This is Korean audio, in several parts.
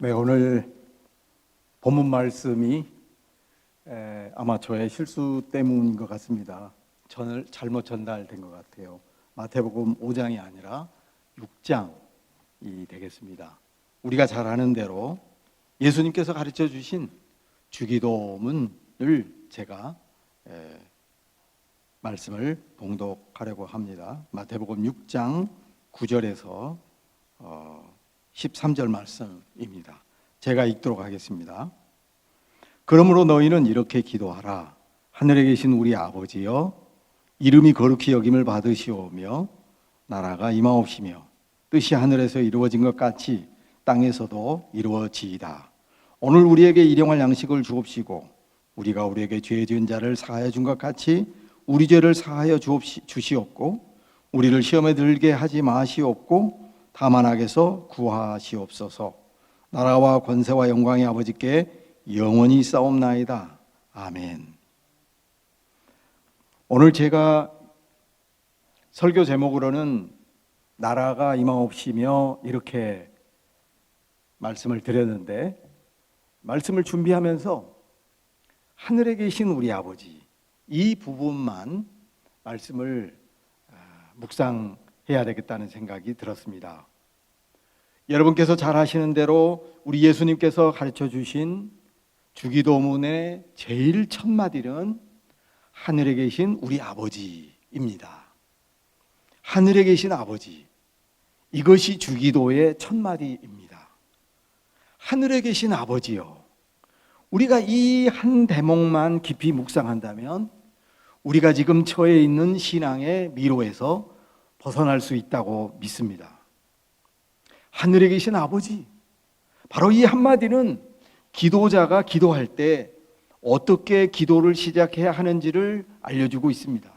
네, 오늘 본문 말씀이 아마 저의 실수 때문인 것 같습니다. 저는 잘못 전달된 것 같아요. 마태복음 5장이 아니라 6장이 되겠습니다. 우리가 잘 아는 대로 예수님께서 가르쳐 주신 주기도문을 제가 말씀을 봉독하려고 합니다. 마태복음 6장 9절에서 13절 말씀입니다. 제가 읽도록 하겠습니다. 그러므로 너희는 이렇게 기도하라. 하늘에 계신 우리 아버지여, 이름이 거룩히 여김을 받으시오며 나라가 임하옵시며 뜻이 하늘에서 이루어진 것 같이 땅에서도 이루어지이다. 오늘 우리에게 일용할 양식을 주옵시고 우리가 우리에게 죄 지은 자를 사하여 준 것 같이 우리 죄를 사하여 주시옵고 우리를 시험에 들게 하지 마시옵고 다만 악에서 구하시옵소서. 나라와 권세와 영광의 아버지께 영원히 싸움나이다. 아멘. 오늘 제가 설교 제목으로는 나라가 임하옵시며 이렇게 말씀을 드렸는데, 말씀을 준비하면서 하늘에 계신 우리 아버지, 이 부분만 말씀을 묵상해야 되겠다는 생각이 들었습니다. 여러분께서 잘 아시는 대로 우리 예수님께서 가르쳐 주신 주기도문의 제일 첫 마디는 하늘에 계신 우리 아버지입니다. 하늘에 계신 아버지, 이것이 주기도의 첫 마디입니다. 하늘에 계신 아버지요, 우리가 이 한 대목만 깊이 묵상한다면 우리가 지금 처해 있는 신앙의 미로에서 벗어날 수 있다고 믿습니다. 하늘에 계신 아버지, 바로 이 한마디는 기도자가 기도할 때 어떻게 기도를 시작해야 하는지를 알려주고 있습니다.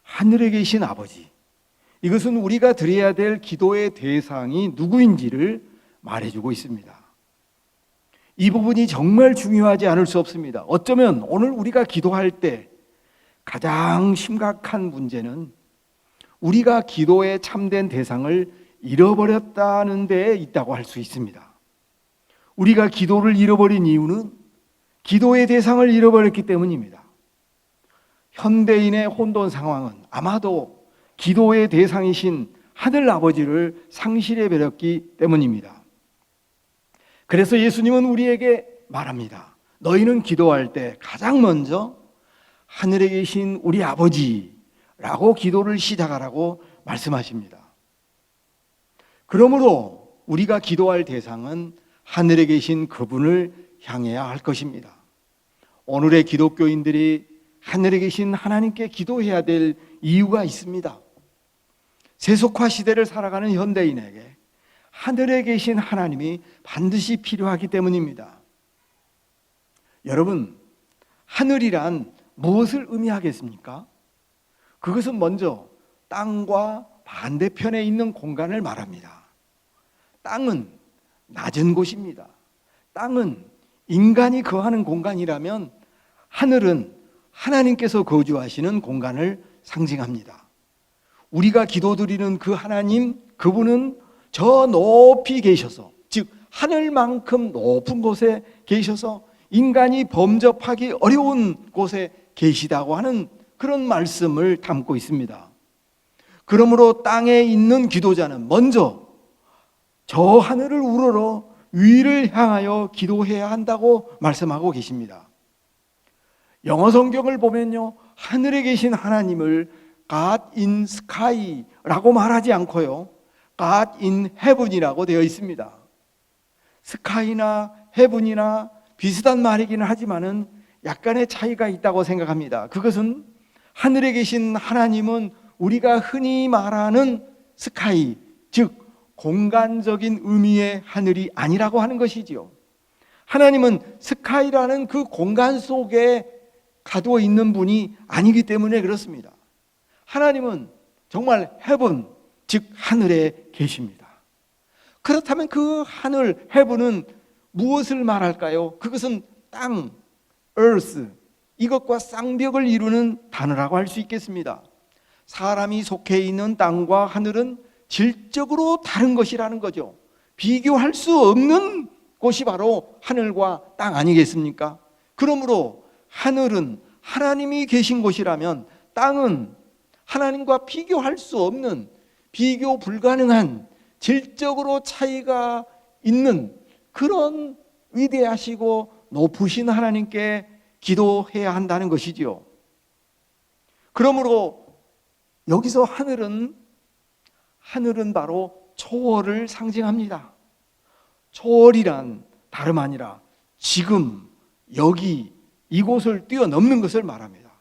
하늘에 계신 아버지, 이것은 우리가 드려야 될 기도의 대상이 누구인지를 말해주고 있습니다. 이 부분이 정말 중요하지 않을 수 없습니다. 어쩌면 오늘 우리가 기도할 때 가장 심각한 문제는 우리가 기도의 참된 대상을 잃어버렸다는 데에 있다고 할 수 있습니다. 우리가 기도를 잃어버린 이유는 기도의 대상을 잃어버렸기 때문입니다. 현대인의 혼돈 상황은 아마도 기도의 대상이신 하늘 아버지를 상실해버렸기 때문입니다. 그래서 예수님은 우리에게 말합니다. 너희는 기도할 때 가장 먼저 하늘에 계신 우리 아버지라고 기도를 시작하라고 말씀하십니다. 그러므로 우리가 기도할 대상은 하늘에 계신 그분을 향해야 할 것입니다. 오늘의 기독교인들이 하늘에 계신 하나님께 기도해야 될 이유가 있습니다. 세속화 시대를 살아가는 현대인에게 하늘에 계신 하나님이 반드시 필요하기 때문입니다. 여러분, 하늘이란 무엇을 의미하겠습니까? 그것은 먼저 땅과 반대편에 있는 공간을 말합니다. 땅은 낮은 곳입니다. 땅은 인간이 거하는 공간이라면 하늘은 하나님께서 거주하시는 공간을 상징합니다. 우리가 기도드리는 그 하나님, 그분은 저 높이 계셔서, 즉 하늘만큼 높은 곳에 계셔서 인간이 범접하기 어려운 곳에 계시다고 하는 그런 말씀을 담고 있습니다. 그러므로 땅에 있는 기도자는 먼저 저 하늘을 우러러 위를 향하여 기도해야 한다고 말씀하고 계십니다. 영어 성경을 보면요, 하늘에 계신 하나님을 God in sky라고 말하지 않고요, God in heaven이라고 되어 있습니다. sky나 heaven이나 비슷한 말이기는 하지만은 약간의 차이가 있다고 생각합니다. 그것은 하늘에 계신 하나님은 우리가 흔히 말하는 스카이, 즉 공간적인 의미의 하늘이 아니라고 하는 것이지요. 하나님은 스카이라는 그 공간 속에 가두어 있는 분이 아니기 때문에 그렇습니다. 하나님은 정말 헤븐, 즉 하늘에 계십니다. 그렇다면 그 하늘, 헤븐은 무엇을 말할까요? 그것은 땅, earth, 이것과 쌍벽을 이루는 단어라고 할 수 있겠습니다. 사람이 속해 있는 땅과 하늘은 질적으로 다른 것이라는 거죠. 비교할 수 없는 곳이 바로 하늘과 땅 아니겠습니까? 그러므로 하늘은 하나님이 계신 곳이라면 땅은 하나님과 비교할 수 없는, 비교 불가능한 질적으로 차이가 있는 그런 위대하시고 높으신 하나님께 기도해야 한다는 것이지요. 그러므로 여기서 하늘은 바로 초월을 상징합니다. 초월이란 다름 아니라 지금 여기 이곳을 뛰어넘는 것을 말합니다.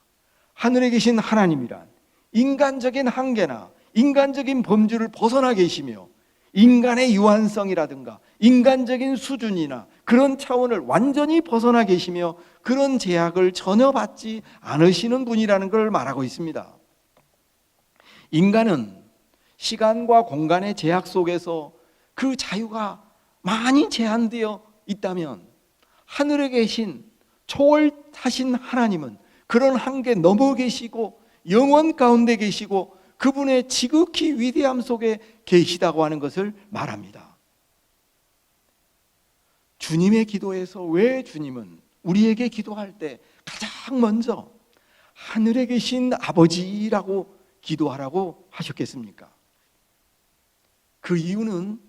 하늘에 계신 하나님이란 인간적인 한계나 인간적인 범주를 벗어나 계시며 인간의 유한성이라든가 인간적인 수준이나 그런 차원을 완전히 벗어나 계시며 그런 제약을 전혀 받지 않으시는 분이라는 걸 말하고 있습니다. 인간은 시간과 공간의 제약 속에서 그 자유가 많이 제한되어 있다면 하늘에 계신 초월하신 하나님은 그런 한계 넘어 계시고 영원 가운데 계시고 그분의 지극히 위대함 속에 계시다고 하는 것을 말합니다. 주님의 기도에서 왜 주님은 우리에게 기도할 때 가장 먼저 하늘에 계신 아버지라고 기도하라고 하셨겠습니까? 그 이유는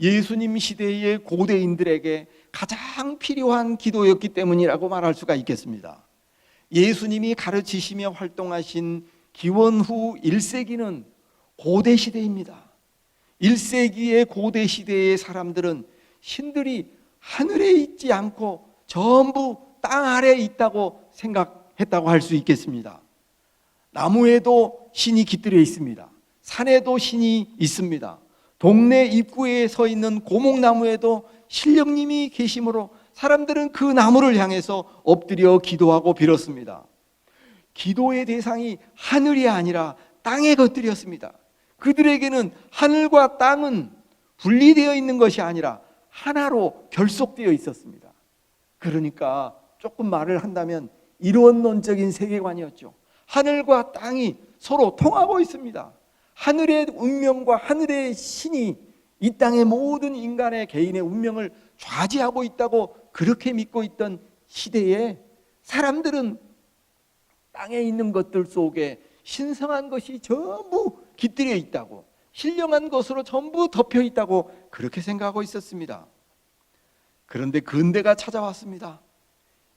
예수님 시대의 고대인들에게 가장 필요한 기도였기 때문이라고 말할 수가 있겠습니다. 예수님이 가르치시며 활동하신 기원 후 1세기는 고대 시대입니다. 1세기의 고대 시대의 사람들은 신들이 하늘에 있지 않고 전부 땅 아래에 있다고 생각했다고 할 수 있겠습니다. 나무에도 신이 깃들여 있습니다. 산에도 신이 있습니다. 동네 입구에 서 있는 고목나무에도 신령님이 계시므로 사람들은 그 나무를 향해서 엎드려 기도하고 빌었습니다. 기도의 대상이 하늘이 아니라 땅에 곁들였습니다. 그들에게는 하늘과 땅은 분리되어 있는 것이 아니라 하나로 결속되어 있었습니다. 그러니까 조금 말을 한다면 이론론적인 세계관이었죠. 하늘과 땅이 서로 통하고 있습니다. 하늘의 운명과 하늘의 신이 이 땅의 모든 인간의 개인의 운명을 좌지하고 있다고 그렇게 믿고 있던 시대에 사람들은 땅에 있는 것들 속에 신성한 것이 전부 깃들여 있다고, 신령한 것으로 전부 덮여 있다고 그렇게 생각하고 있었습니다. 그런데 근대가 찾아왔습니다.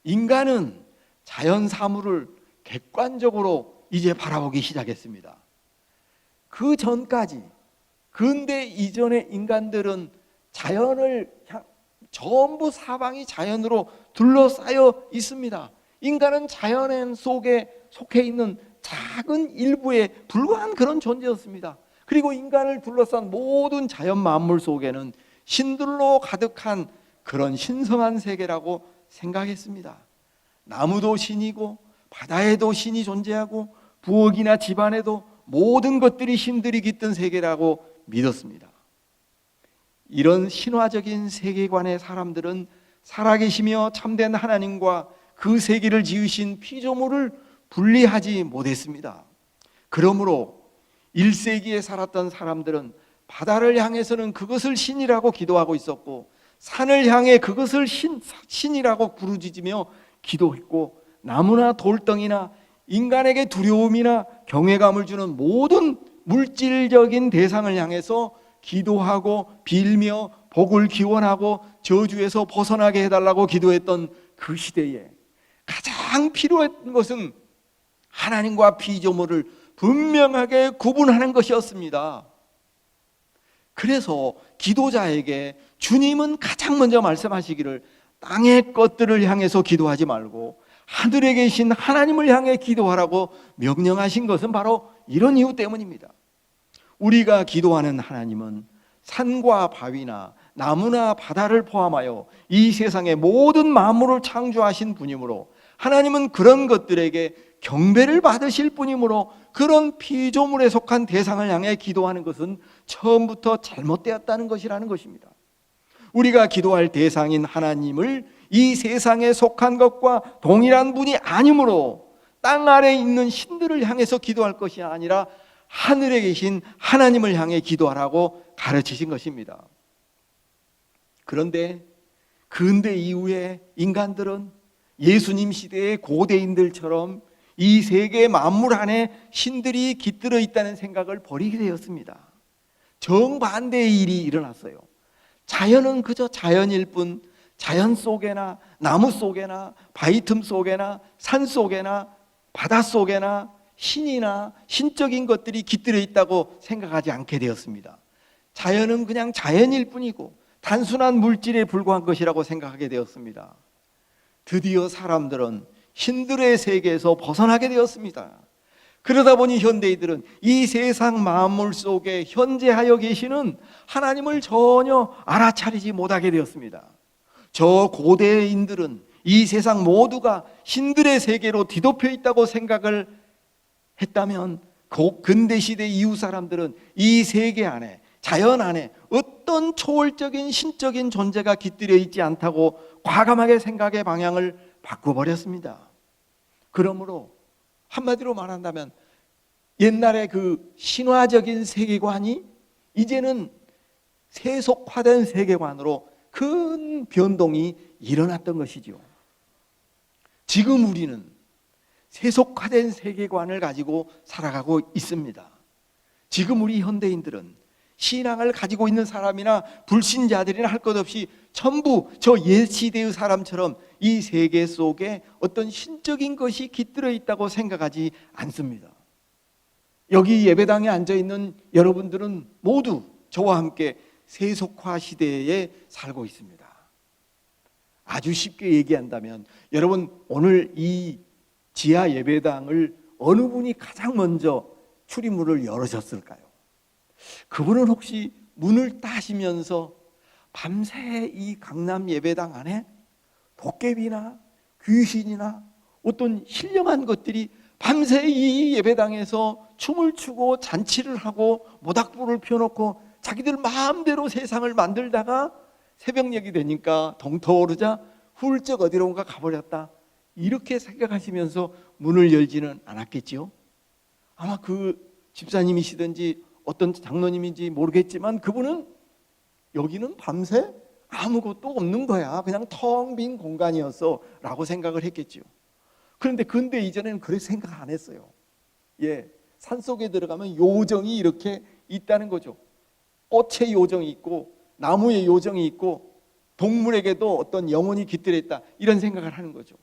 인간은 자연 사물을 객관적으로 이제 바라보기 시작했습니다. 그 전까지 근대 이전의 인간들은 자연을 전부 사방이 자연으로 둘러싸여 있습니다. 인간은 자연 속에 속해 있는 작은 일부에 불과한 그런 존재였습니다. 그리고 인간을 둘러싼 모든 자연 만물 속에는 신들로 가득한 그런 신성한 세계라고 생각했습니다. 나무도 신이고 바다에도 신이 존재하고 부엌이나 집안에도 모든 것들이 신들이 깃든 세계라고 믿었습니다. 이런 신화적인 세계관의 사람들은 살아계시며 참된 하나님과 그 세계를 지으신 피조물을 분리하지 못했습니다. 그러므로 1세기에 살았던 사람들은 바다를 향해서는 그것을 신이라고 기도하고 있었고 산을 향해 그것을 신이라고 부르짖으며 기도했고 나무나 돌덩이나 인간에게 두려움이나 경외감을 주는 모든 물질적인 대상을 향해서 기도하고 빌며 복을 기원하고 저주에서 벗어나게 해달라고 기도했던 그 시대에 가장 필요한 것은 하나님과 피조물을 분명하게 구분하는 것이었습니다. 그래서 기도자에게 주님은 가장 먼저 말씀하시기를 땅의 것들을 향해서 기도하지 말고 하늘에 계신 하나님을 향해 기도하라고 명령하신 것은 바로 이런 이유 때문입니다. 우리가 기도하는 하나님은 산과 바위나 나무나 바다를 포함하여 이 세상의 모든 만물을 창조하신 분이므로 하나님은 그런 것들에게 경배를 받으실 분이므로 그런 피조물에 속한 대상을 향해 기도하는 것은 처음부터 잘못되었다는 것이라는 것입니다. 우리가 기도할 대상인 하나님을 이 세상에 속한 것과 동일한 분이 아니므로 땅 아래에 있는 신들을 향해서 기도할 것이 아니라 하늘에 계신 하나님을 향해 기도하라고 가르치신 것입니다. 그런데 근대 이후에 인간들은 예수님 시대의 고대인들처럼 이 세계 만물 안에 신들이 깃들어 있다는 생각을 버리게 되었습니다. 정반대의 일이 일어났어요. 자연은 그저 자연일 뿐, 자연 속에나 나무 속에나 바위 틈 속에나 산 속에나 바다 속에나 신이나 신적인 것들이 깃들어 있다고 생각하지 않게 되었습니다. 자연은 그냥 자연일 뿐이고 단순한 물질에 불과한 것이라고 생각하게 되었습니다. 드디어 사람들은 신들의 세계에서 벗어나게 되었습니다. 그러다 보니 현대인들은 이 세상 만물 속에 현재하여 계시는 하나님을 전혀 알아차리지 못하게 되었습니다. 저 고대인들은 이 세상 모두가 신들의 세계로 뒤덮여 있다고 생각을 했다면 근대시대 이후 사람들은 이 세계 안에, 자연 안에 어떤 초월적인 신적인 존재가 깃들여 있지 않다고 과감하게 생각의 방향을 바꿔버렸습니다. 그러므로 한마디로 말한다면 옛날에 그 신화적인 세계관이 이제는 세속화된 세계관으로 큰 변동이 일어났던 것이죠. 지금 우리는 세속화된 세계관을 가지고 살아가고 있습니다. 지금 우리 현대인들은 신앙을 가지고 있는 사람이나 불신자들이나 할 것 없이 전부 저 옛 시대의 사람처럼 이 세계 속에 어떤 신적인 것이 깃들어 있다고 생각하지 않습니다. 여기 예배당에 앉아 있는 여러분들은 모두 저와 함께 세속화 시대에 살고 있습니다. 아주 쉽게 얘기한다면 여러분 오늘 이 지하 예배당을 어느 분이 가장 먼저 출입문을 열으셨을까요? 그분은 혹시 문을 따시면서 밤새 이 강남 예배당 안에 도깨비나 귀신이나 어떤 신령한 것들이 밤새 이 예배당에서 춤을 추고 잔치를 하고 모닥불을 펴놓고 자기들 마음대로 세상을 만들다가 새벽녘이 되니까 동터오르자 훌쩍 어디론가 가버렸다, 이렇게 생각하시면서 문을 열지는 않았겠지요? 아마 그 집사님이시든지 어떤 장로님인지 모르겠지만 그분은 여기는 밤새 아무것도 없는 거야, 그냥 텅 빈 공간이었어 라고 생각을 했겠죠. 그런데 근대 이전에는 그렇게 생각 안 했어요. 산속에 들어가면 요정이 이렇게 있다는 거죠. 꽃의 요정이 있고 나무의 요정이 있고 동물에게도 어떤 영혼이 깃들어 있다, 이런 생각을 하는 거죠.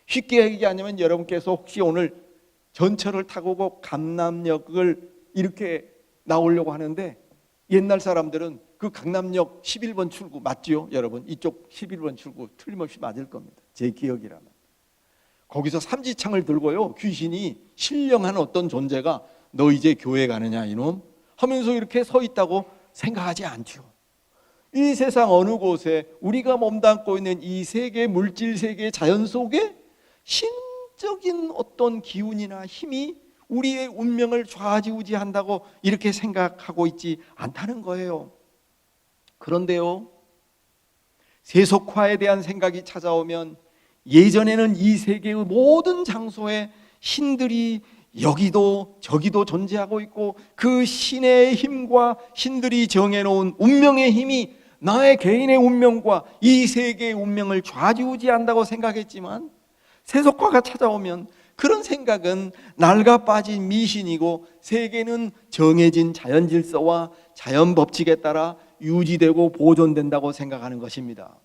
쉽게 얘기하냐면 여러분께서 혹시 오늘 전철을 타고 강남역을 이렇게 나오려고 하는데 옛날 사람들은 그 강남역 11번 출구 맞지요? 여러분 이쪽 11번 출구 틀림없이 맞을 겁니다. 제 기억이라면 거기서 삼지창을 들고요, 귀신이 신령한 어떤 존재가 너 이제 교회 가느냐 이놈 하면서 이렇게 서 있다고 생각하지 않죠. 이 세상 어느 곳에 우리가 몸담고 있는 이 세계, 물질 세계, 자연 속에 신적인 어떤 기운이나 힘이 우리의 운명을 좌지우지한다고 이렇게 생각하고 있지 않다는 거예요. 그런데요, 세속화에 대한 생각이 찾아오면 예전에는 이 세계의 모든 장소에 신들이 여기도 저기도 존재하고 있고 그 신의 힘과 신들이 정해놓은 운명의 힘이 나의 개인의 운명과 이 세계의 운명을 좌지우지한다고 생각했지만 세속화가 찾아오면 그런 생각은 낡아 빠진 미신이고 세계는 정해진 자연 질서와 자연 법칙에 따라 유지되고 보존된다고 생각하는 것입니다.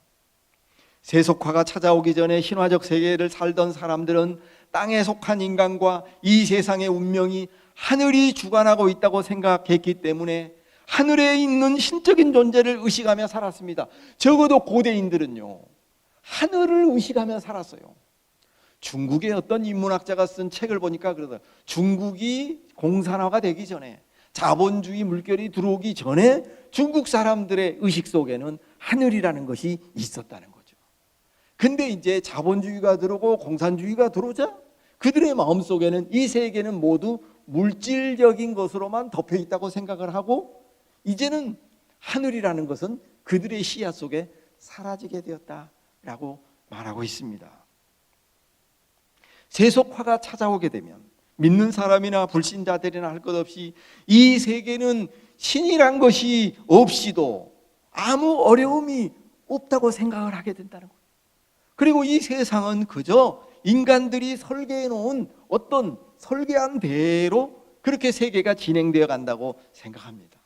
세속화가 찾아오기 전에 신화적 세계를 살던 사람들은 땅에 속한 인간과 이 세상의 운명이 하늘이 주관하고 있다고 생각했기 때문에 하늘에 있는 신적인 존재를 의식하며 살았습니다. 적어도 고대인들은요, 하늘을 의식하며 살았어요. 중국의 어떤 인문학자가 쓴 책을 보니까 그러더라고요. 중국이 공산화가 되기 전에, 자본주의 물결이 들어오기 전에 중국 사람들의 의식 속에는 하늘이라는 것이 있었다는 거죠. 근데 이제 자본주의가 들어오고 공산주의가 들어오자 그들의 마음속에는 이 세계는 모두 물질적인 것으로만 덮여 있다고 생각을 하고 이제는 하늘이라는 것은 그들의 시야 속에 사라지게 되었다라고 말하고 있습니다. 세속화가 찾아오게 되면 믿는 사람이나 불신자들이나 할 것 없이 이 세계는 신이란 것이 없이도 아무 어려움이 없다고 생각을 하게 된다는 거예요. 그리고 이 세상은 그저 인간들이 설계해 놓은 어떤 설계한 대로 그렇게 세계가 진행되어 간다고 생각합니다.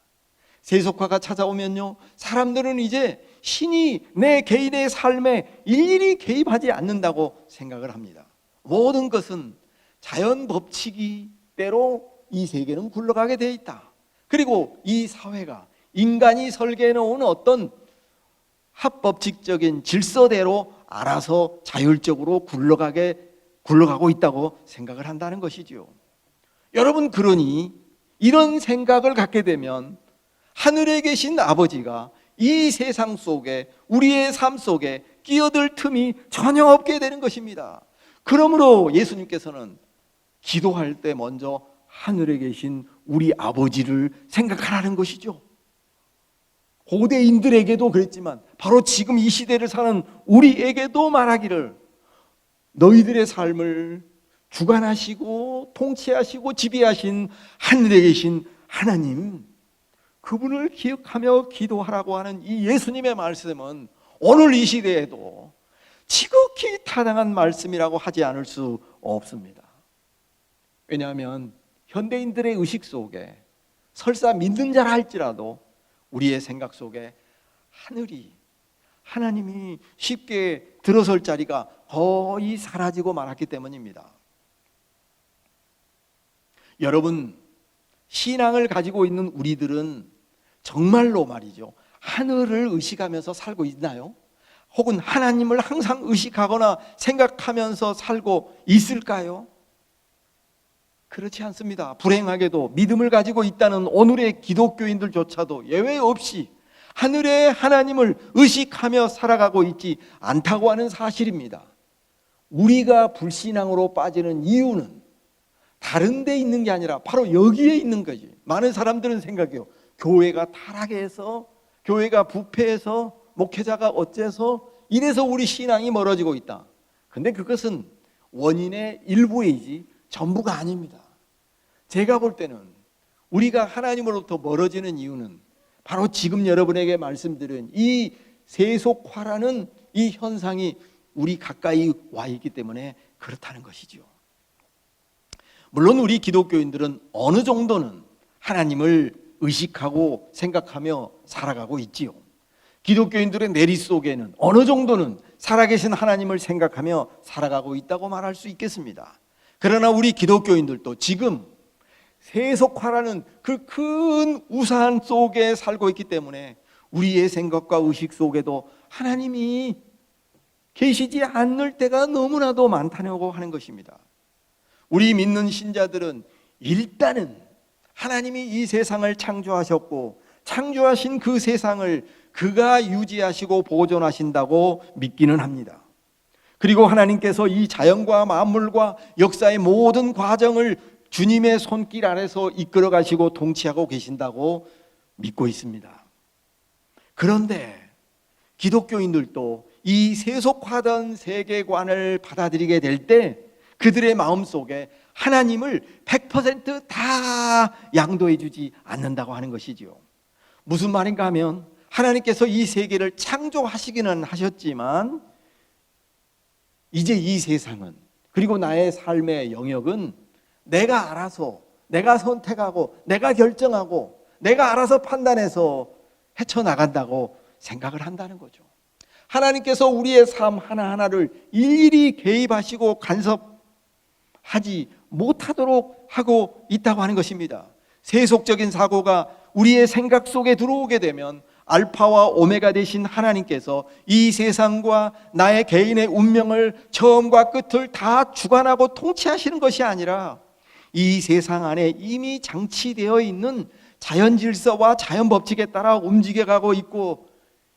세속화가 찾아오면요, 사람들은 이제 신이 내 개인의 삶에 일일이 개입하지 않는다고 생각을 합니다. 모든 것은 자연 법칙이대로 이 세계는 굴러가게 되어 있다. 그리고 이 사회가 인간이 설계해 놓은 어떤 합법칙적인 질서대로 알아서 자율적으로 굴러가고 있다고 생각을 한다는 것이죠. 여러분, 그러니 이런 생각을 갖게 되면 하늘에 계신 아버지가 이 세상 속에, 우리의 삶 속에 끼어들 틈이 전혀 없게 되는 것입니다. 그러므로 예수님께서는 기도할 때 먼저 하늘에 계신 우리 아버지를 생각하라는 것이죠. 고대인들에게도 그랬지만 바로 지금 이 시대를 사는 우리에게도 말하기를, 너희들의 삶을 주관하시고 통치하시고 지배하신 하늘에 계신 하나님, 그분을 기억하며 기도하라고 하는 이 예수님의 말씀은 오늘 이 시대에도 지극히 타당한 말씀이라고 하지 않을 수 없습니다. 왜냐하면 현대인들의 의식 속에 설사 믿는 자라 할지라도 우리의 생각 속에 하나님이 쉽게 들어설 자리가 거의 사라지고 말았기 때문입니다. 여러분, 신앙을 가지고 있는 우리들은 정말로 말이죠, 하늘을 의식하면서 살고 있나요? 혹은 하나님을 항상 의식하거나 생각하면서 살고 있을까요? 그렇지 않습니다. 불행하게도 믿음을 가지고 있다는 오늘의 기독교인들조차도 예외 없이 하늘의 하나님을 의식하며 살아가고 있지 않다고 하는 사실입니다. 우리가 불신앙으로 빠지는 이유는 다른 데 있는 게 아니라 바로 여기에 있는 거지. 많은 사람들은 생각해요. 교회가 타락해서, 교회가 부패해서, 목회자가 어째서 이래서 우리 신앙이 멀어지고 있다. 근데 그것은 원인의 일부이지 전부가 아닙니다. 제가 볼 때는 우리가 하나님으로부터 멀어지는 이유는 바로 지금 여러분에게 말씀드린 이 세속화라는 이 현상이 우리 가까이 와 있기 때문에 그렇다는 것이죠. 물론 우리 기독교인들은 어느 정도는 하나님을 의식하고 생각하며 살아가고 있지요. 기독교인들의 내리 속에는 어느 정도는 살아계신 하나님을 생각하며 살아가고 있다고 말할 수 있겠습니다. 그러나 우리 기독교인들도 지금 세속화라는 그 큰 우산 속에 살고 있기 때문에 우리의 생각과 의식 속에도 하나님이 계시지 않을 때가 너무나도 많다고 하는 것입니다. 우리 믿는 신자들은 일단은 하나님이 이 세상을 창조하셨고 창조하신 그 세상을 그가 유지하시고 보존하신다고 믿기는 합니다. 그리고 하나님께서 이 자연과 만물과 역사의 모든 과정을 주님의 손길 아래서 이끌어 가시고 통치하고 계신다고 믿고 있습니다. 그런데 기독교인들도 이 세속화된 세계관을 받아들이게 될 때 그들의 마음속에 하나님을 100%다 양도해 주지 않는다고 하는 것이죠. 무슨 말인가 하면 하나님께서 이 세계를 창조하시기는 하셨지만 이제 이 세상은, 그리고 나의 삶의 영역은 내가 알아서, 내가 선택하고, 내가 결정하고, 내가 알아서 판단해서 헤쳐나간다고 생각을 한다는 거죠. 하나님께서 우리의 삶 하나하나를 일일이 개입하시고 간섭하지 못하도록 하고 있다고 하는 것입니다. 세속적인 사고가 우리의 생각 속에 들어오게 되면 알파와 오메가 되신 하나님께서 이 세상과 나의 개인의 운명을 처음과 끝을 다 주관하고 통치하시는 것이 아니라 이 세상 안에 이미 장치되어 있는 자연 질서와 자연 법칙에 따라 움직여가고 있고,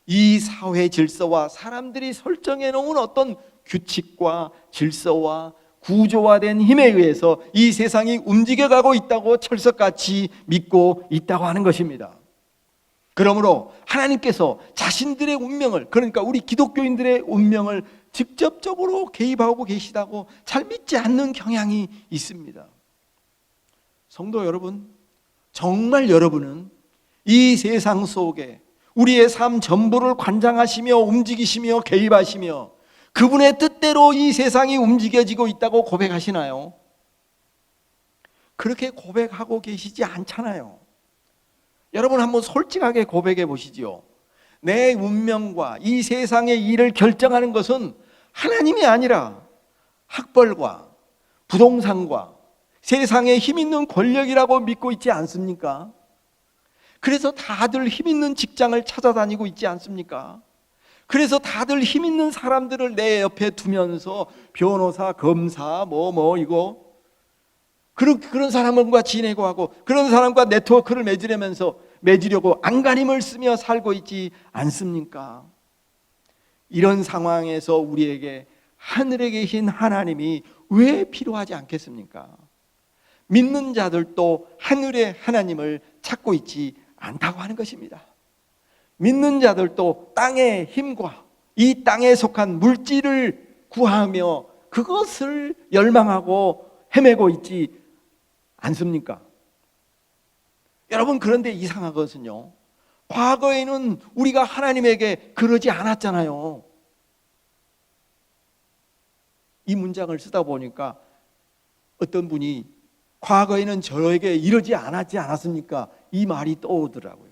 이 사회 질서와 사람들이 설정해 놓은 어떤 규칙과 질서와 구조화된 힘에 의해서 이 세상이 움직여가고 있다고 철석같이 믿고 있다고 하는 것입니다. 그러므로 하나님께서 자신들의 운명을, 그러니까 우리 기독교인들의 운명을 직접적으로 개입하고 계시다고 잘 믿지 않는 경향이 있습니다. 성도 여러분, 정말 여러분은 이 세상 속에 우리의 삶 전부를 관장하시며 움직이시며 개입하시며 그분의 뜻대로 이 세상이 움직여지고 있다고 고백하시나요? 그렇게 고백하고 계시지 않잖아요. 여러분 한번 솔직하게 고백해 보시지요. 내 운명과 이 세상의 일을 결정하는 것은 하나님이 아니라 학벌과 부동산과 세상에 힘 있는 권력이라고 믿고 있지 않습니까? 그래서 다들 힘 있는 직장을 찾아다니고 있지 않습니까? 그래서 다들 힘 있는 사람들을 내 옆에 두면서 변호사, 검사, 이거 그런 사람과 지내고 하고 그런 사람과 네트워크를 맺으려고 안간힘을 쓰며 살고 있지 않습니까? 이런 상황에서 우리에게 하늘에 계신 하나님이 왜 필요하지 않겠습니까? 믿는 자들도 하늘의 하나님을 찾고 있지 않다고 하는 것입니다. 믿는 자들도 땅의 힘과 이 땅에 속한 물질을 구하며 그것을 열망하고 헤매고 있지 않습니까? 여러분, 그런데 이상한 것은요, 과거에는 우리가 하나님에게 그러지 않았잖아요. 이 문장을 쓰다 보니까 어떤 분이 과거에는 저에게 이러지 않았습니까? 이 말이 떠오르더라고요.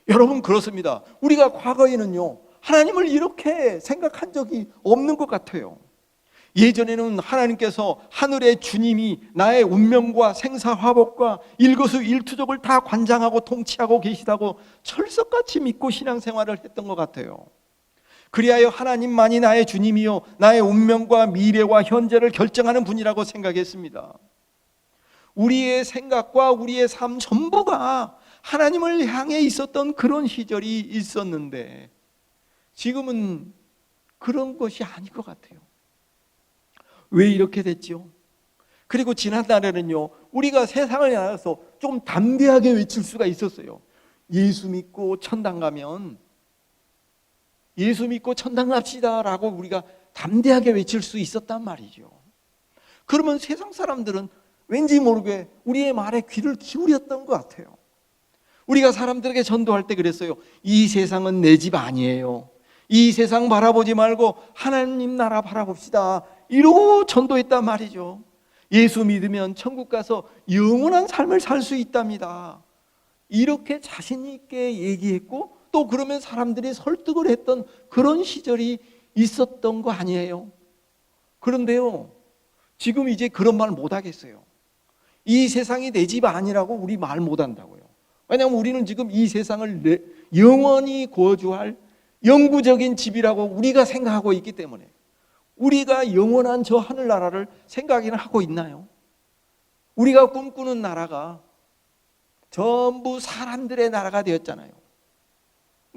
여러분, 그렇습니다. 우리가 과거에는요, 하나님을 이렇게 생각한 적이 없는 것 같아요. 예전에는 하나님께서 하늘의 주님이 나의 운명과 생사화복과 일거수일투족을 다 관장하고 통치하고 계시다고 철석같이 믿고 신앙생활을 했던 것 같아요. 그리하여 하나님만이 나의 주님이요 나의 운명과 미래와 현재를 결정하는 분이라고 생각했습니다. 우리의 생각과 우리의 삶 전부가 하나님을 향해 있었던 그런 시절이 있었는데 지금은 그런 것이 아닌 것 같아요. 왜 이렇게 됐죠? 그리고 지난날에는요, 우리가 세상을 나가서 좀 담대하게 외칠 수가 있었어요. 예수 믿고 천당 가면, 예수 믿고 천당 갑시다 라고 우리가 담대하게 외칠 수 있었단 말이죠. 그러면 세상 사람들은 왠지 모르게 우리의 말에 귀를 기울였던 것 같아요. 우리가 사람들에게 전도할 때 그랬어요. 이 세상은 내 집 아니에요. 이 세상 바라보지 말고 하나님 나라 바라봅시다. 이러고 전도했단 말이죠. 예수 믿으면 천국 가서 영원한 삶을 살 수 있답니다. 이렇게 자신 있게 얘기했고 또 그러면 사람들이 설득을 했던 그런 시절이 있었던 거 아니에요? 그런데요, 지금 이제 그런 말 못 하겠어요. 이 세상이 내 집 아니라고 우리 말 못 한다고요. 왜냐하면 우리는 지금 이 세상을 영원히 거주할 영구적인 집이라고 우리가 생각하고 있기 때문에 우리가 영원한 저 하늘나라를 생각이나 하고 있나요? 우리가 꿈꾸는 나라가 전부 사람들의 나라가 되었잖아요.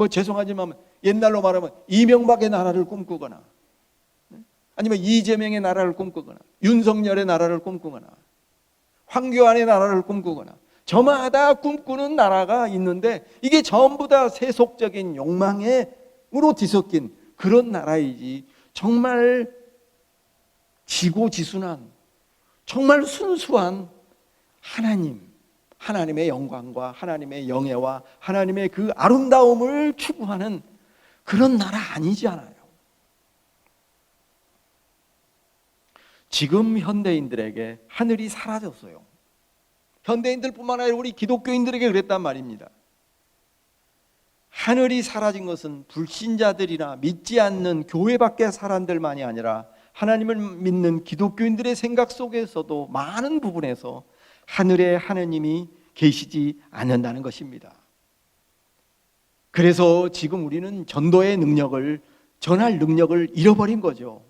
죄송하지만 옛날로 말하면 이명박의 나라를 꿈꾸거나 아니면 이재명의 나라를 꿈꾸거나 윤석열의 나라를 꿈꾸거나 황교안의 나라를 꿈꾸거나 저마다 꿈꾸는 나라가 있는데 이게 전부 다 세속적인 욕망으로 뒤섞인 그런 나라이지 정말 지고지순한 정말 순수한 하나님의 영광과 하나님의 영예와 하나님의 그 아름다움을 추구하는 그런 나라 아니잖아요. 지금 현대인들에게 하늘이 사라졌어요. 현대인들뿐만 아니라 우리 기독교인들에게 그랬단 말입니다. 하늘이 사라진 것은 불신자들이나 믿지 않는 교회 밖의 사람들만이 아니라 하나님을 믿는 기독교인들의 생각 속에서도 많은 부분에서 하늘에 하느님이 계시지 않는다는 것입니다. 그래서 지금 우리는 전도의 능력을 전할 능력을 잃어버린 거죠.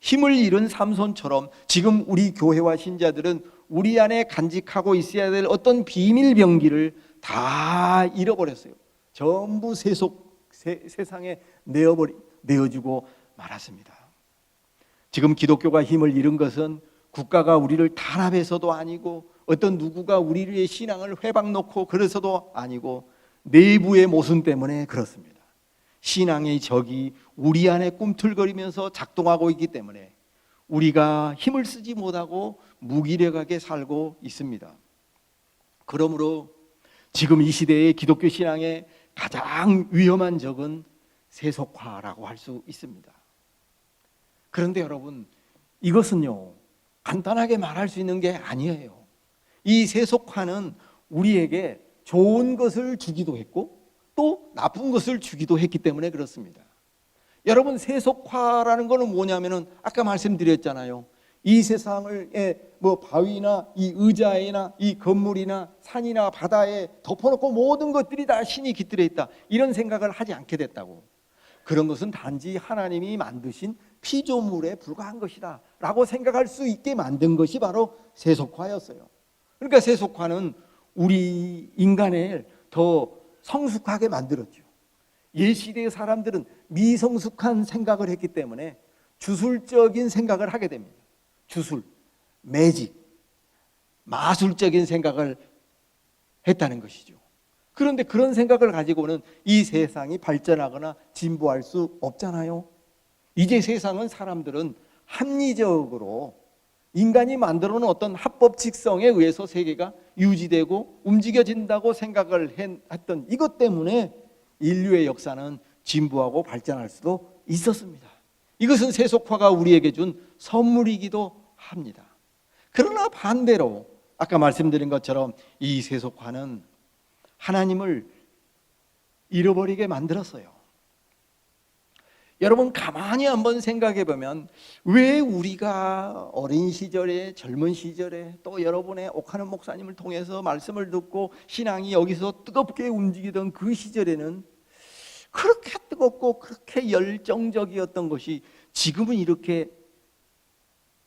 힘을 잃은 삼손처럼 지금 우리 교회와 신자들은 우리 안에 간직하고 있어야 될 어떤 비밀 병기를 다 잃어버렸어요. 전부 세상에 내어주고 말았습니다. 지금 기독교가 힘을 잃은 것은 국가가 우리를 탄압해서도 아니고 어떤 누구가 우리의 신앙을 회방 놓고 그래서도 아니고 내부의 모순 때문에 그렇습니다. 신앙의 적이 우리 안에 꿈틀거리면서 작동하고 있기 때문에 우리가 힘을 쓰지 못하고 무기력하게 살고 있습니다. 그러므로 지금 이 시대의 기독교 신앙의 가장 위험한 적은 세속화라고 할 수 있습니다. 그런데 여러분, 이것은요, 간단하게 말할 수 있는 게 아니에요. 이 세속화는 우리에게 좋은 것을 주기도 했고 또 나쁜 것을 주기도 했기 때문에 그렇습니다. 여러분, 세속화라는 것은 뭐냐면은 아까 말씀드렸잖아요. 이 세상을 바위나 이 의자에나 이 건물이나 산이나 바다에 덮어놓고 모든 것들이 다 신이 깃들어 있다, 이런 생각을 하지 않게 됐다고. 그런 것은 단지 하나님이 만드신 피조물에 불과한 것이다 라고 생각할 수 있게 만든 것이 바로 세속화였어요. 그러니까 세속화는 우리 인간을 더 성숙하게 만들었죠. 옛시대의 사람들은 미성숙한 생각을 했기 때문에 주술적인 생각을 하게 됩니다. 주술, 매직, 마술적인 생각을 했다는 것이죠. 그런데 그런 생각을 가지고는 이 세상이 발전하거나 진보할 수 없잖아요. 이제 세상은 사람들은 합리적으로 인간이 만들어 놓은 어떤 합법칙성에 의해서 세계가 유지되고 움직여진다고 생각을 했던 이것 때문에 인류의 역사는 진보하고 발전할 수도 있었습니다. 이것은 세속화가 우리에게 준 선물이기도 합니다. 그러나 반대로 아까 말씀드린 것처럼 이 세속화는 하나님을 잃어버리게 만들었어요. 여러분, 가만히 한번 생각해 보면 왜 우리가 어린 시절에, 젊은 시절에, 또 여러분의 옥하는 목사님을 통해서 말씀을 듣고 신앙이 여기서 뜨겁게 움직이던 그 시절에는 그렇게 뜨겁고 그렇게 열정적이었던 것이 지금은 이렇게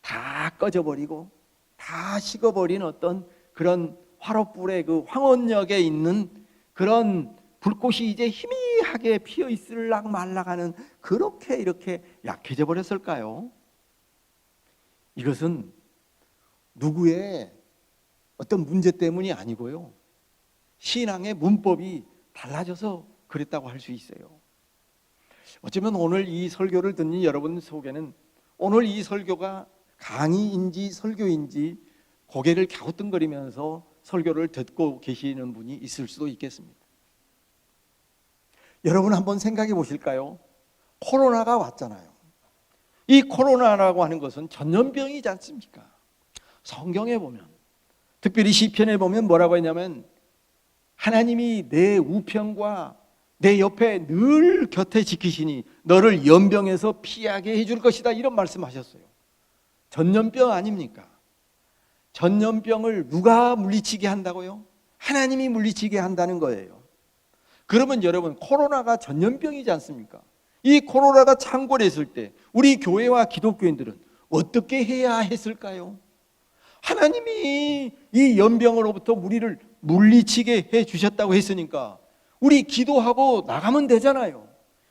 다 꺼져버리고 다 식어버린 어떤 그런 화롯불의 그 황혼역에 있는 그런 불꽃이 이제 희미하게 피어 있을락 말락하는, 그렇게 이렇게 약해져 버렸을까요? 이것은 누구의 어떤 문제 때문이 아니고요, 신앙의 문법이 달라져서 그랬다고 할 수 있어요. 어쩌면 오늘 이 설교를 듣는 여러분 속에는 오늘 이 설교가 강의인지 설교인지 고개를 갸우뚱거리면서 설교를 듣고 계시는 분이 있을 수도 있겠습니다. 여러분 한번 생각해 보실까요? 코로나가 왔잖아요. 이 코로나라고 하는 것은 전염병이지 않습니까? 성경에 보면, 특별히 시편에 보면 뭐라고 했냐면 하나님이 내 우편과 내 옆에 늘 곁에 지키시니 너를 연병에서 피하게 해줄 것이다, 이런 말씀하셨어요. 전염병 아닙니까? 전염병을 누가 물리치게 한다고요? 하나님이 물리치게 한다는 거예요. 그러면 여러분, 코로나가 전염병이지 않습니까? 이 코로나가 창궐했을 때 우리 교회와 기독교인들은 어떻게 해야 했을까요? 하나님이 이 연병으로부터 우리를 물리치게 해 주셨다고 했으니까 우리 기도하고 나가면 되잖아요.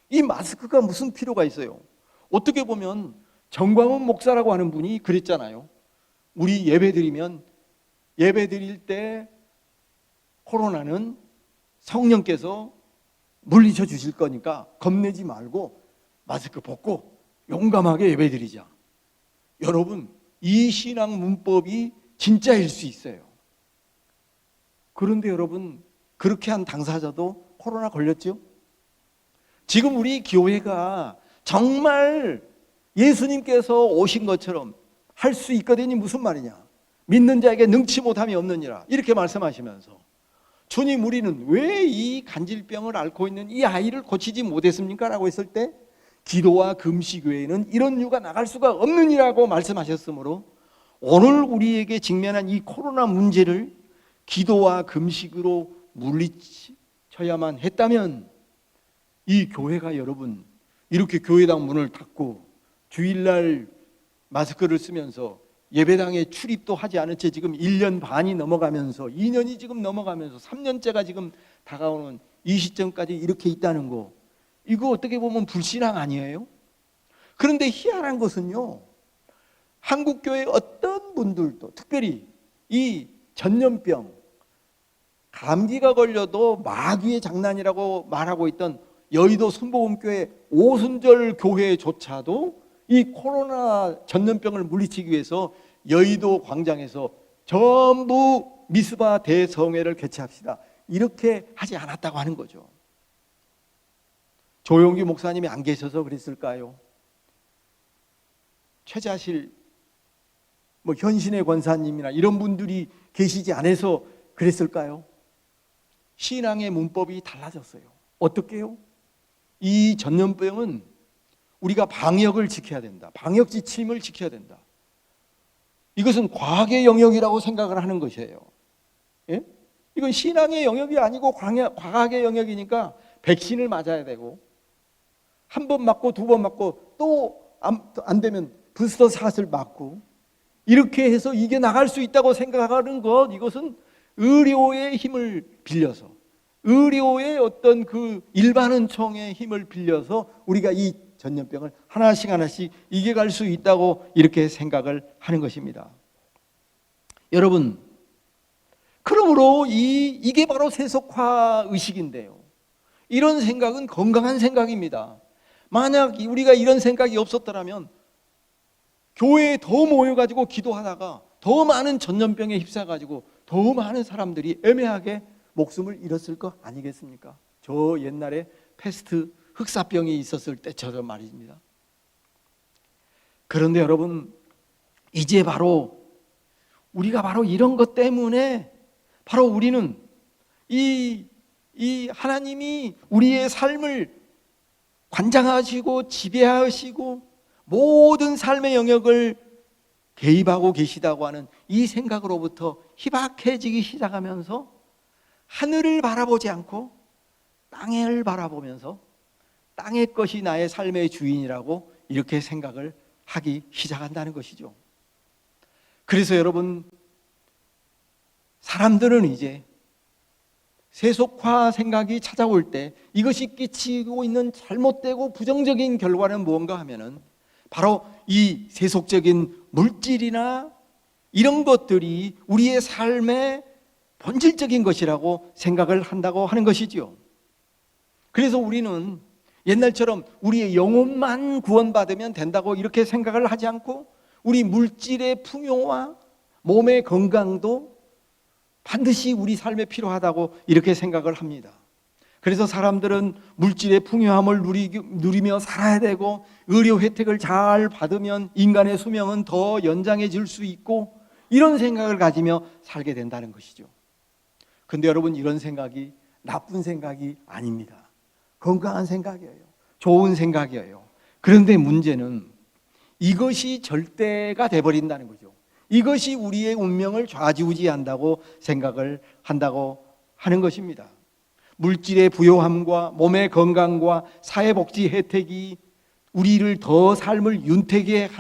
이 마스크가 무슨 필요가 있어요? 어떻게 보면 정광훈 목사라고 하는 분이 그랬잖아요. 우리 예배드리면 예배드릴 때 코로나는 성령께서 물리쳐 주실 거니까 겁내지 말고 마스크 벗고 용감하게 예배드리자. 여러분, 이 신앙 문법이 진짜일 수 있어요. 그런데 여러분, 그렇게 한 당사자도 코로나 걸렸죠? 지금 우리 교회가 정말 예수님께서 오신 것처럼 할 수 있거든요. 무슨 말이냐? 믿는 자에게 능치 못함이 없느니라, 이렇게 말씀하시면서 주님, 우리는 왜 이 간질병을 앓고 있는 이 아이를 고치지 못했습니까? 라고 했을 때 기도와 금식 외에는 이런 유가 나갈 수가 없느니라고 말씀하셨으므로 오늘 우리에게 직면한 이 코로나 문제를 기도와 금식으로 물리쳐야만 했다면 이 교회가 여러분 이렇게 교회당 문을 닫고 주일날 마스크를 쓰면서 예배당에 출입도 하지 않은 채 지금 1년 반이 넘어가면서 2년이 지금 넘어가면서 3년째가 지금 다가오는 이 시점까지 이렇게 있다는 거, 이거 어떻게 보면 불신앙 아니에요? 그런데 희한한 것은요, 한국교회 어떤 분들도 특별히 이 전염병, 감기가 걸려도 마귀의 장난이라고 말하고 있던 여의도 순복음교회 오순절 교회조차도 이 코로나 전염병을 물리치기 위해서 여의도 광장에서 전부 미스바 대성회를 개최합시다, 이렇게 하지 않았다고 하는 거죠. 조용기 목사님이 안 계셔서 그랬을까요? 최자실, 현신의 권사님이나 이런 분들이 계시지 않아서 그랬을까요? 신앙의 문법이 달라졌어요. 어떻게요? 이 전염병은 우리가 방역을 지켜야 된다. 방역 지침을 지켜야 된다. 이것은 과학의 영역이라고 생각을 하는 것이에요. 예? 이건 신앙의 영역이 아니고 과학의 영역이니까 백신을 맞아야 되고, 한 번 맞고 두 번 맞고 또 안 되면 부스터 샷을 맞고, 이렇게 해서 이게 나갈 수 있다고 생각하는 것, 이것은 의료의 힘을 빌려서, 의료의 어떤 그 일반은총의 힘을 빌려서 우리가 이 전염병을 하나씩 이겨갈 수 있다고 이렇게 생각을 하는 것입니다. 여러분, 그러므로 이게 바로 세속화 의식인데요. 이런 생각은 건강한 생각입니다. 만약 우리가 이런 생각이 없었더라면 교회에 더 모여가지고 기도하다가 더 많은 전염병에 휩싸가지고 더 많은 사람들이 애매하게 목숨을 잃었을 거 아니겠습니까? 저 옛날에 패스트 흑사병이 있었을 때처럼 말입니다. 그런데 여러분, 이제 우리가 바로 이런 것 때문에 바로 우리는 이 하나님이 우리의 삶을 관장하시고 지배하시고 모든 삶의 영역을 개입하고 계시다고 하는 이 생각으로부터 희박해지기 시작하면서 하늘을 바라보지 않고 땅을 바라보면서 땅의 것이 나의 삶의 주인이라고 이렇게 생각을 하기 시작한다는 것이죠. 그래서 여러분, 사람들은 이제 세속화 생각이 찾아올 때 이것이 끼치고 있는 잘못되고 부정적인 결과는 무언가 하면은 바로 이 세속적인 물질이나 이런 것들이 우리의 삶의 본질적인 것이라고 생각을 한다고 하는 것이죠. 그래서 우리는 옛날처럼 우리의 영혼만 구원받으면 된다고 이렇게 생각을 하지 않고 우리 물질의 풍요와 몸의 건강도 반드시 우리 삶에 필요하다고 이렇게 생각을 합니다. 그래서 사람들은 물질의 풍요함을 누리며 살아야 되고, 의료 혜택을 잘 받으면 인간의 수명은 더 연장해질 수 있고, 이런 생각을 가지며 살게 된다는 것이죠. 근데 여러분, 이런 생각이 나쁜 생각이 아닙니다. 건강한 생각이에요. 좋은 생각이에요. 그런데 문제는 이것이 절대가 돼버린다는 거죠. 이것이 우리의 운명을 좌지우지한다고 생각을 한다고 하는 것입니다. 물질의 부요함과 몸의 건강과 사회복지 혜택이 우리를 더 삶을 윤택하게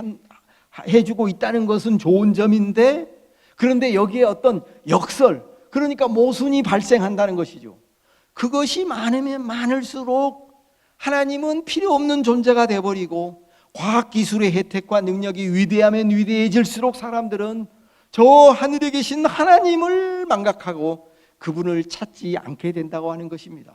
해주고 있다는 것은 좋은 점인데, 그런데 여기에 어떤 역설, 그러니까 모순이 발생한다는 것이죠. 그것이 많으면 많을수록 하나님은 필요 없는 존재가 되어버리고, 과학기술의 혜택과 능력이 위대하면 위대해질수록 사람들은 저 하늘에 계신 하나님을 망각하고 그분을 찾지 않게 된다고 하는 것입니다.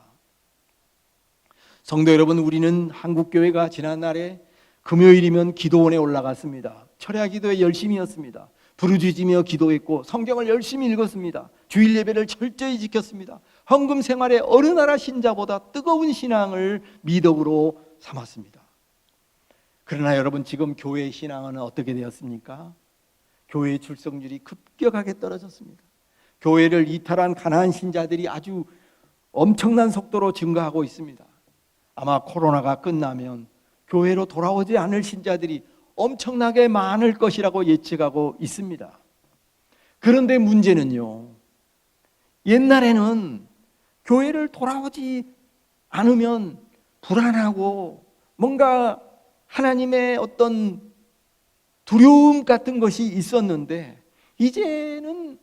성도 여러분, 우리는 한국교회가 지난날에 금요일이면 기도원에 올라갔습니다. 철야 기도에 열심히였습니다. 부르짖으며 기도했고 성경을 열심히 읽었습니다. 주일 예배를 철저히 지켰습니다. 헌금 생활에 어느 나라 신자보다 뜨거운 신앙을 미덕으로 삼았습니다. 그러나 여러분, 지금 교회의 신앙은 어떻게 되었습니까? 교회의 출석률이 급격하게 떨어졌습니다. 교회를 이탈한 가난한 신자들이 아주 엄청난 속도로 증가하고 있습니다. 아마 코로나가 끝나면 교회로 돌아오지 않을 신자들이 엄청나게 많을 것이라고 예측하고 있습니다. 그런데 문제는요, 옛날에는 교회를 돌아오지 않으면 불안하고 뭔가 하나님의 어떤 두려움 같은 것이 있었는데, 이제는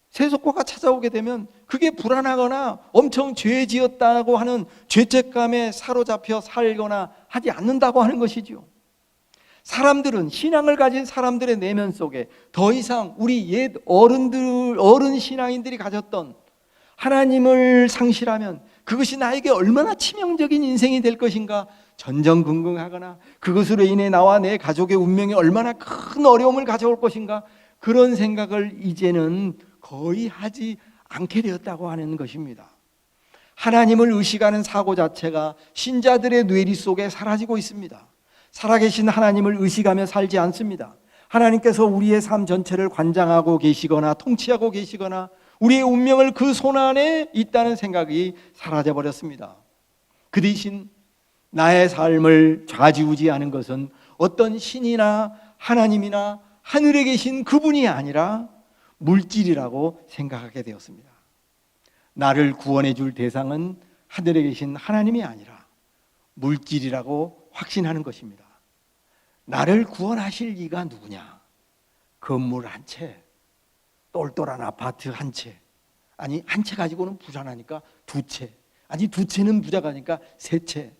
세속화가 찾아오게 되면 그게 불안하거나 엄청 죄 지었다고 하는 죄책감에 사로잡혀 살거나 하지 않는다고 하는 것이죠. 사람들은, 신앙을 가진 사람들의 내면 속에 더 이상 우리 옛 어른 신앙인들이 가졌던 하나님을 상실하면 그것이 나에게 얼마나 치명적인 인생이 될 것인가 전전긍긍하거나, 그것으로 인해 나와 내 가족의 운명에 얼마나 큰 어려움을 가져올 것인가, 그런 생각을 이제는 거의 하지 않게 되었다고 하는 것입니다. 하나님을 의식하는 사고 자체가 신자들의 뇌리 속에 사라지고 있습니다. 살아계신 하나님을 의식하며 살지 않습니다. 하나님께서 우리의 삶 전체를 관장하고 계시거나 통치하고 계시거나 우리의 운명을 그 손 안에 있다는 생각이 사라져 버렸습니다. 그 대신 나의 삶을 좌지우지하는 것은 어떤 신이나 하나님이나 하늘에 계신 그분이 아니라 물질이라고 생각하게 되었습니다. 나를 구원해 줄 대상은 하늘에 계신 하나님이 아니라 물질이라고 확신하는 것입니다. 나를 구원하실 이가 누구냐? 건물 한 채, 똘똘한 아파트 한 채, 아니 한 채 가지고는 부자나니까 두 채, 아니 두 채는 부자가니까 세 채.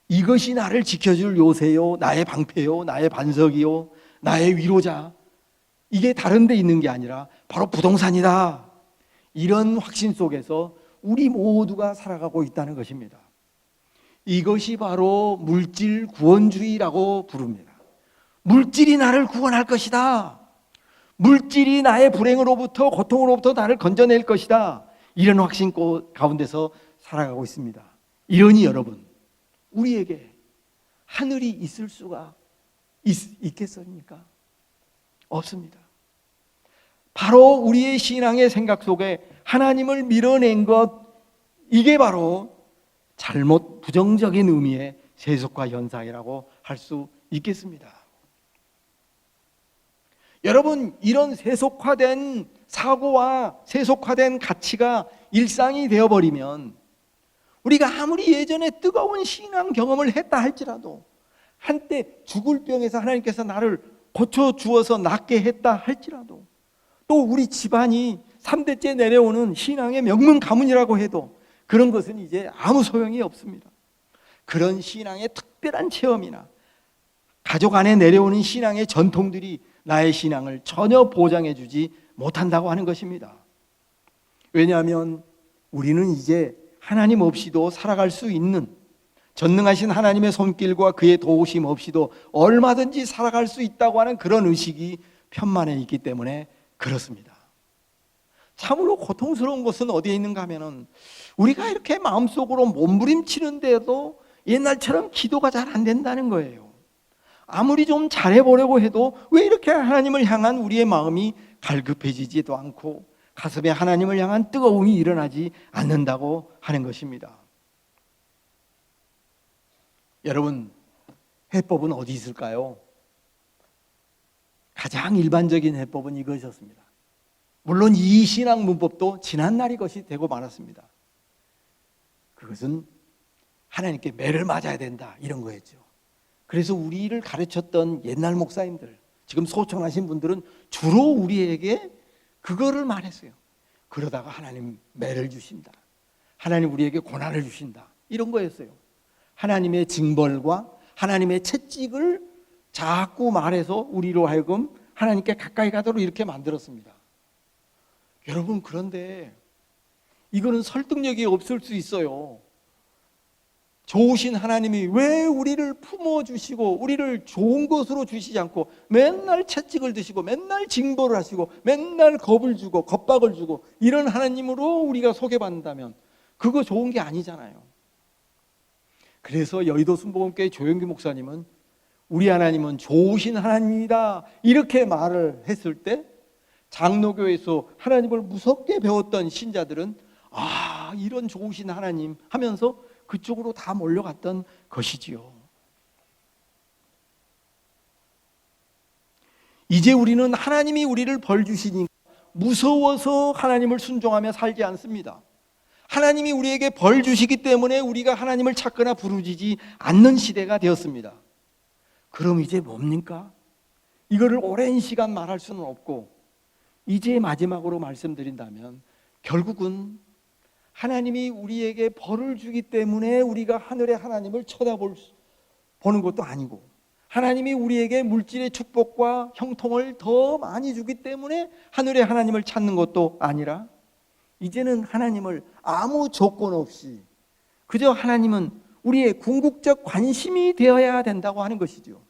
이것이 나를 지켜줄 요새요, 나의 방패요, 나의 반석이요, 나의 위로자. 이게 다른 데 있는 게 아니라 바로 부동산이다. 이런 확신 속에서 우리 모두가 살아가고 있다는 것입니다. 이것이 바로 물질 구원주의라고 부릅니다. 물질이 나를 구원할 것이다. 물질이 나의 불행으로부터, 고통으로부터 나를 건져낼 것이다. 이런 확신 가운데서 살아가고 있습니다. 이러니 여러분, 우리에게 하늘이 있을 수가 있겠습니까? 없습니다. 바로 우리의 신앙의 생각 속에 하나님을 밀어낸 것, 이게 바로 잘못 부정적인 의미의 세속화 현상이라고 할 수 있겠습니다. 여러분, 이런 세속화된 사고와 세속화된 가치가 일상이 되어버리면 우리가 아무리 예전에 뜨거운 신앙 경험을 했다 할지라도, 한때 죽을 병에서 하나님께서 나를 고쳐주어서 낫게 했다 할지라도, 또 우리 집안이 3대째 내려오는 신앙의 명문 가문이라고 해도 그런 것은 이제 아무 소용이 없습니다. 그런 신앙의 특별한 체험이나 가족 안에 내려오는 신앙의 전통들이 나의 신앙을 전혀 보장해 주지 못한다고 하는 것입니다. 왜냐하면 우리는 이제 하나님 없이도 살아갈 수 있는, 전능하신 하나님의 손길과 그의 도우심 없이도 얼마든지 살아갈 수 있다고 하는 그런 의식이 편만에 있기 때문에 그렇습니다. 참으로 고통스러운 것은 어디에 있는가 하면은 우리가 이렇게 마음속으로 몸부림치는데도 옛날처럼 기도가 잘 안 된다는 거예요. 아무리 좀 잘해보려고 해도 왜 이렇게 하나님을 향한 우리의 마음이 갈급해지지도 않고 가슴에 하나님을 향한 뜨거움이 일어나지 않는다고 하는 것입니다. 여러분, 해법은 어디 있을까요? 가장 일반적인 해법은 이것이었습니다. 물론 이 신앙 문법도 지난날의 것이 되고 말았습니다. 그것은 하나님께 매를 맞아야 된다, 이런 거였죠. 그래서 우리를 가르쳤던 옛날 목사님들, 지금 소천하신 분들은 주로 우리에게 그거를 말했어요. 그러다가 하나님 매를 주신다, 하나님 우리에게 고난을 주신다, 이런 거였어요. 하나님의 징벌과 하나님의 채찍을 자꾸 말해서 우리로 하여금 하나님께 가까이 가도록 이렇게 만들었습니다. 여러분, 그런데 이거는 설득력이 없을 수 있어요. 좋으신 하나님이 왜 우리를 품어주시고 우리를 좋은 것으로 주시지 않고 맨날 채찍을 드시고 맨날 징벌을 하시고 맨날 겁을 주고 겁박을 주고 이런 하나님으로 우리가 소개받는다면 그거 좋은 게 아니잖아요. 그래서 여의도 순복음교회 조영기 목사님은 우리 하나님은 좋으신 하나님이다, 이렇게 말을 했을 때 장로교에서 하나님을 무섭게 배웠던 신자들은 아, 이런 좋으신 하나님 하면서 그쪽으로 다 몰려갔던 것이지요. 이제 우리는 하나님이 우리를 벌 주시니까 무서워서 하나님을 순종하며 살지 않습니다. 하나님이 우리에게 벌 주시기 때문에 우리가 하나님을 찾거나 부르짖지 않는 시대가 되었습니다. 그럼 이제 뭡니까? 이거를 오랜 시간 말할 수는 없고 이제 마지막으로 말씀드린다면 결국은 하나님이 우리에게 벌을 주기 때문에 우리가 하늘의 하나님을 보는 것도 아니고, 하나님이 우리에게 물질의 축복과 형통을 더 많이 주기 때문에 하늘의 하나님을 찾는 것도 아니라, 이제는 하나님을 아무 조건 없이 그저 하나님은 우리의 궁극적 관심이 되어야 된다고 하는 것이죠.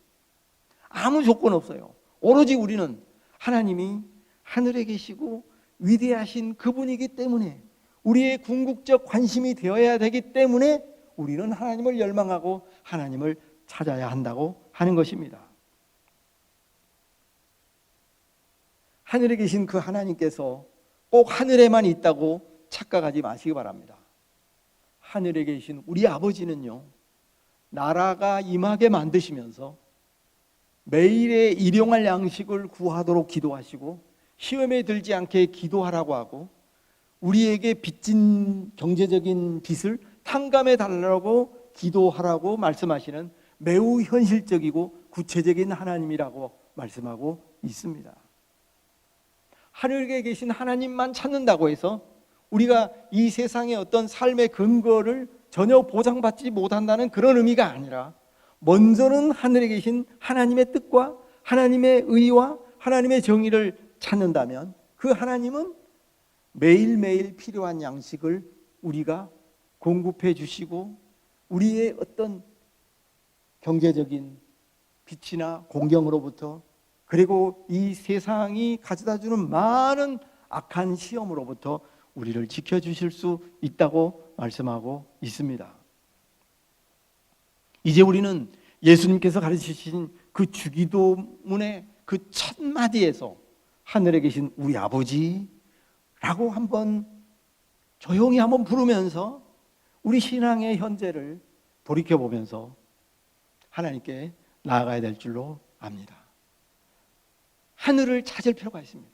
아무 조건 없어요. 오로지 우리는 하나님이 하늘에 계시고 위대하신 그분이기 때문에, 우리의 궁극적 관심이 되어야 되기 때문에 우리는 하나님을 열망하고 하나님을 찾아야 한다고 하는 것입니다. 하늘에 계신 그 하나님께서 꼭 하늘에만 있다고 착각하지 마시기 바랍니다. 하늘에 계신 우리 아버지는요, 나라가 임하게 만드시면서 매일의 일용할 양식을 구하도록 기도하시고, 시험에 들지 않게 기도하라고 하고, 우리에게 빚진 경제적인 빚을 탕감해 달라고 기도하라고 말씀하시는 매우 현실적이고 구체적인 하나님이라고 말씀하고 있습니다. 하늘에 계신 하나님만 찾는다고 해서 우리가 이 세상의 어떤 삶의 근거를 전혀 보장받지 못한다는 그런 의미가 아니라, 먼저는 하늘에 계신 하나님의 뜻과 하나님의 의와 하나님의 정의를 찾는다면 그 하나님은 매일매일 필요한 양식을 우리가 공급해 주시고, 우리의 어떤 경제적인 빚이나 공경으로부터, 그리고 이 세상이 가져다주는 많은 악한 시험으로부터 우리를 지켜주실 수 있다고 말씀하고 있습니다. 이제 우리는 예수님께서 가르치신 그 주기도문의 그 첫 마디에서 하늘에 계신 우리 아버지라고 한번 조용히 한번 부르면서 우리 신앙의 현재를 돌이켜보면서 하나님께 나아가야 될 줄로 압니다. 하늘을 찾을 필요가 있습니다.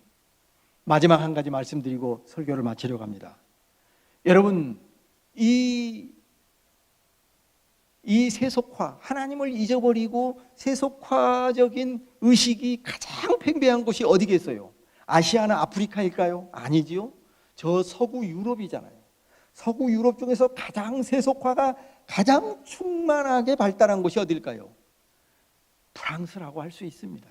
마지막 한 가지 말씀드리고 설교를 마치려고 합니다. 여러분, 이 세속화, 하나님을 잊어버리고 세속화적인 의식이 가장 팽배한 곳이 어디겠어요? 아시아나 아프리카일까요? 아니지요. 저 서구 유럽이잖아요. 서구 유럽 중에서 가장 세속화가 가장 충만하게 발달한 곳이 어딜까요? 프랑스라고 할 수 있습니다.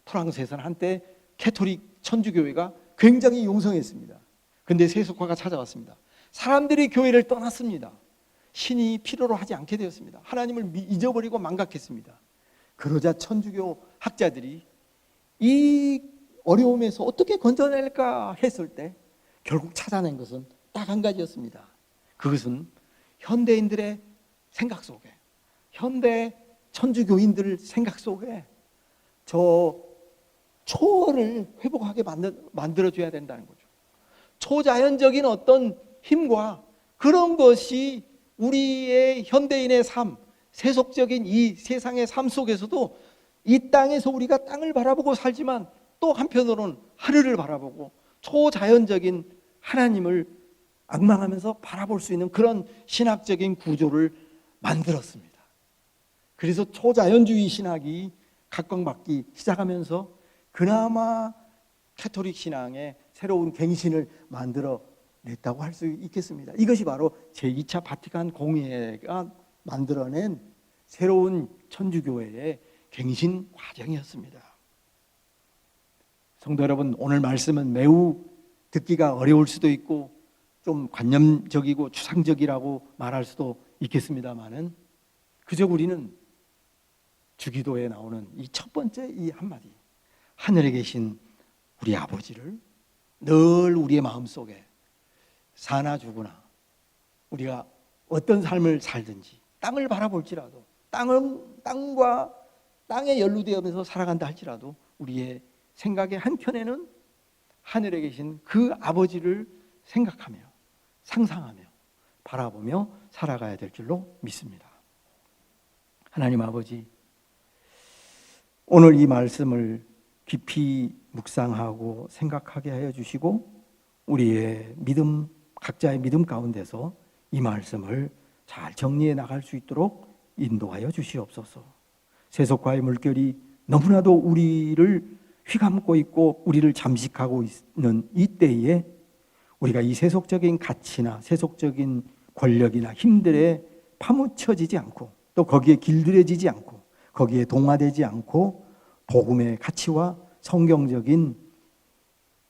프랑스에서는 한때 캐토릭 천주교회가 굉장히 용성했습니다. 그런데 세속화가 찾아왔습니다. 사람들이 교회를 떠났습니다. 신이 필요로 하지 않게 되었습니다. 하나님을 잊어버리고 망각했습니다. 그러자 천주교 학자들이 이 어려움에서 어떻게 건져낼까 했을 때 결국 찾아낸 것은 딱 한 가지였습니다. 그것은 현대인들의 생각 속에, 현대 천주교인들 생각 속에 저 초월을 회복하게 만들어줘야 된다는 거죠. 초자연적인 어떤 힘과 그런 것이 우리의 현대인의 삶, 세속적인 이 세상의 삶 속에서도 이 땅에서 우리가 땅을 바라보고 살지만 또 한편으로는 하늘을 바라보고 초자연적인 하나님을 앙망하면서 바라볼 수 있는 그런 신학적인 구조를 만들었습니다. 그래서 초자연주의 신학이 각광받기 시작하면서 그나마 캐토릭 신앙의 새로운 갱신을 만들어냈다고 할 수 있겠습니다. 이것이 바로 제2차 바티칸 공회가 만들어낸 새로운 천주교회의 갱신 과정이었습니다. 성도 여러분, 오늘 말씀은 매우 듣기가 어려울 수도 있고 좀 관념적이고 추상적이라고 말할 수도 있겠습니다만은, 그저 우리는 주기도에 나오는 이 첫 번째 이 한마디, 하늘에 계신 우리 아버지를 늘 우리의 마음속에 사나 죽으나 우리가 어떤 삶을 살든지 땅을 바라볼지라도, 땅과 땅에 연루되어서 살아간다 할지라도 우리의 생각의 한켠에는 하늘에 계신 그 아버지를 생각하며 상상하며 바라보며 살아가야 될 줄로 믿습니다. 하나님 아버지, 오늘 이 말씀을 깊이 묵상하고 생각하게 하여 주시고, 우리의 믿음, 각자의 믿음 가운데서 이 말씀을 잘 정리해 나갈 수 있도록 인도하여 주시옵소서. 세속화의 물결이 너무나도 우리를 휘감고 있고 우리를 잠식하고 있는 이 때에 우리가 이 세속적인 가치나 세속적인 권력이나 힘들에 파묻혀지지 않고, 또 거기에 길들여지지 않고, 거기에 동화되지 않고 복음의 가치와 성경적인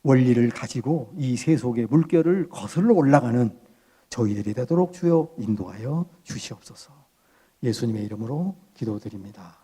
원리를 가지고 이 세속의 물결을 거슬러 올라가는 저희들이 되도록 주여 인도하여 주시옵소서. 예수님의 이름으로 기도드립니다.